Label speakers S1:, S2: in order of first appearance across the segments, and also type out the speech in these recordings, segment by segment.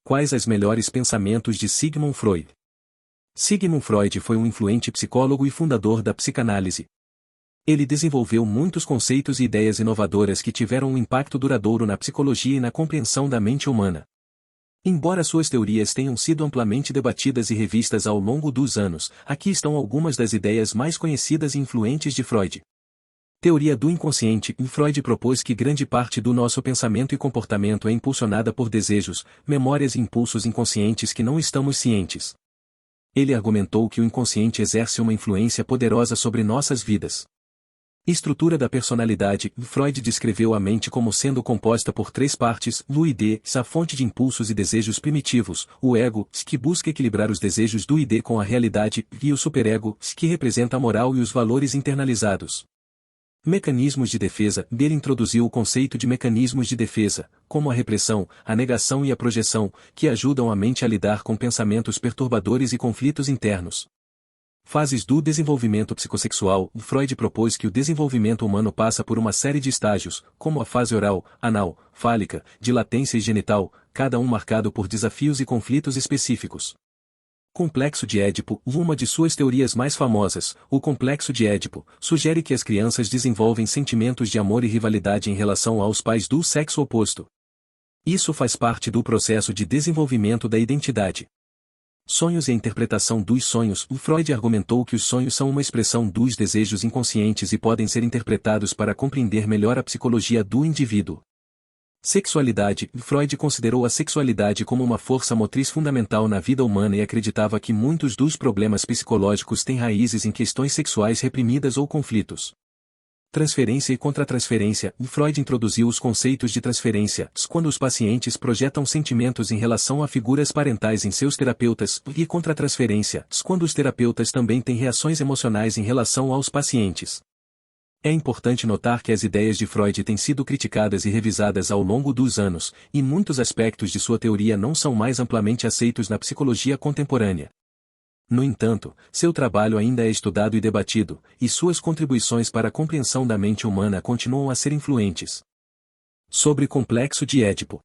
S1: Quais os melhores pensamentos de Sigmund Freud? Sigmund Freud foi um influente psicólogo e fundador da psicanálise. Ele desenvolveu muitos conceitos e ideias inovadoras que tiveram um impacto duradouro na psicologia e na compreensão da mente humana. Embora suas teorias tenham sido amplamente debatidas e revistas ao longo dos anos, aqui estão algumas das ideias mais conhecidas e influentes de Freud. Teoria do inconsciente. Freud propôs que grande parte do nosso pensamento e comportamento é impulsionada por desejos, memórias e impulsos inconscientes que não estamos cientes. Ele argumentou que o inconsciente exerce uma influência poderosa sobre nossas vidas. Estrutura da personalidade. Freud descreveu a mente como sendo composta por três partes: o id, a fonte de impulsos e desejos primitivos, o ego, que busca equilibrar os desejos do id com a realidade, e o superego, que representa a moral e os valores internalizados. Mecanismos de defesa. Ele introduziu o conceito de mecanismos de defesa, como a repressão, a negação e a projeção, que ajudam a mente a lidar com pensamentos perturbadores e conflitos internos. Fases do desenvolvimento psicossexual. Freud propôs que o desenvolvimento humano passa por uma série de estágios, como a fase oral, anal, fálica, de latência e genital, cada um marcado por desafios e conflitos específicos. Complexo de Édipo. Uma de suas teorias mais famosas, o complexo de Édipo, sugere que as crianças desenvolvem sentimentos de amor e rivalidade em relação aos pais do sexo oposto. Isso faz parte do processo de desenvolvimento da identidade. Sonhos e a interpretação dos sonhos. Freud argumentou que os sonhos são uma expressão dos desejos inconscientes e podem ser interpretados para compreender melhor a psicologia do indivíduo. Sexualidade. Freud considerou a sexualidade como uma força motriz fundamental na vida humana e acreditava que muitos dos problemas psicológicos têm raízes em questões sexuais reprimidas ou conflitos. Transferência e contratransferência. Freud introduziu os conceitos de transferência, quando os pacientes projetam sentimentos em relação a figuras parentais em seus terapeutas, e contratransferência, quando os terapeutas também têm reações emocionais em relação aos pacientes. É importante notar que as ideias de Freud têm sido criticadas e revisadas ao longo dos anos, e muitos aspectos de sua teoria não são mais amplamente aceitos na psicologia contemporânea. No entanto, seu trabalho ainda é estudado e debatido, e suas contribuições para a compreensão da mente humana continuam a ser influentes. Sobre complexo de Édipo.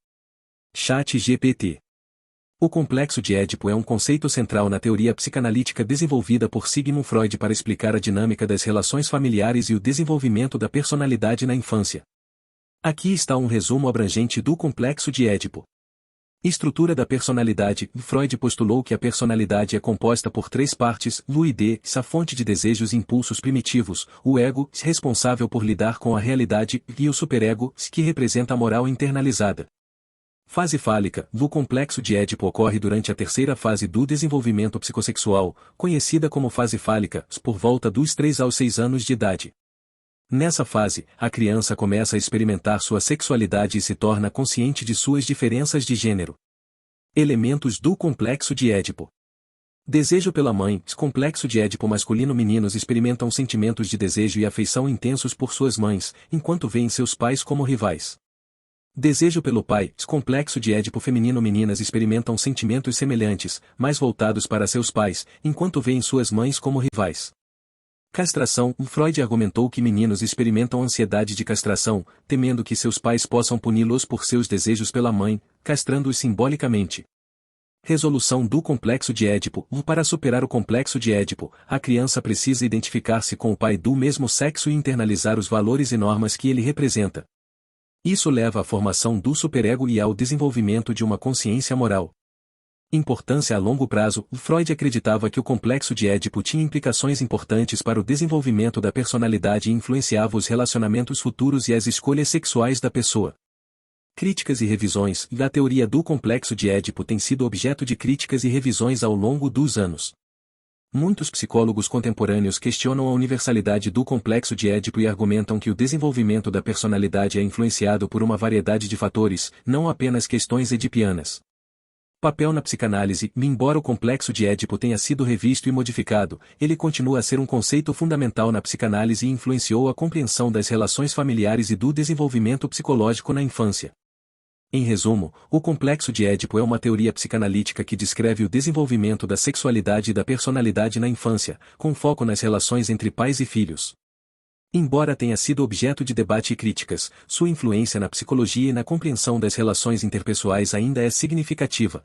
S1: ChatGPT. O complexo de Édipo é um conceito central na teoria psicanalítica desenvolvida por Sigmund Freud para explicar a dinâmica das relações familiares e o desenvolvimento da personalidade na infância. Aqui está um resumo abrangente do complexo de Édipo. Estrutura da personalidade. Freud postulou que a personalidade é composta por três partes: o id, a fonte de desejos e impulsos primitivos, o ego, responsável por lidar com a realidade, e o superego, que representa a moral internalizada. Fase fálica. O complexo de Édipo ocorre durante a terceira fase do desenvolvimento psicossexual, conhecida como fase fálica, por volta dos 3 aos 6 anos de idade. Nessa fase, a criança começa a experimentar sua sexualidade e se torna consciente de suas diferenças de gênero. Elementos do complexo de Édipo. Desejo pela mãe. Complexo de Édipo masculino. Meninos experimentam sentimentos de desejo e afeição intensos por suas mães, enquanto veem seus pais como rivais. Desejo pelo pai. Complexo de Édipo feminino. Meninas experimentam sentimentos semelhantes, mais voltados para seus pais, enquanto veem suas mães como rivais. Castração. Freud argumentou que meninos experimentam ansiedade de castração, temendo que seus pais possam puni-los por seus desejos pela mãe, castrando-os simbolicamente. Resolução do complexo de Édipo. Para superar o complexo de Édipo, a criança precisa identificar-se com o pai do mesmo sexo e internalizar os valores e normas que ele representa. Isso leva à formação do superego e ao desenvolvimento de uma consciência moral. Importância a longo prazo. Freud acreditava que o complexo de Édipo tinha implicações importantes para o desenvolvimento da personalidade e influenciava os relacionamentos futuros e as escolhas sexuais da pessoa. Críticas e revisões. A teoria do complexo de Édipo tem sido objeto de críticas e revisões ao longo dos anos. Muitos psicólogos contemporâneos questionam a universalidade do complexo de Édipo e argumentam que o desenvolvimento da personalidade é influenciado por uma variedade de fatores, não apenas questões edipianas. Papel na psicanálise. Embora o complexo de Édipo tenha sido revisto e modificado, ele continua a ser um conceito fundamental na psicanálise e influenciou a compreensão das relações familiares e do desenvolvimento psicológico na infância. Em resumo, o complexo de Édipo é uma teoria psicanalítica que descreve o desenvolvimento da sexualidade e da personalidade na infância, com foco nas relações entre pais e filhos. Embora tenha sido objeto de debate e críticas, sua influência na psicologia e na compreensão das relações interpessoais ainda é significativa.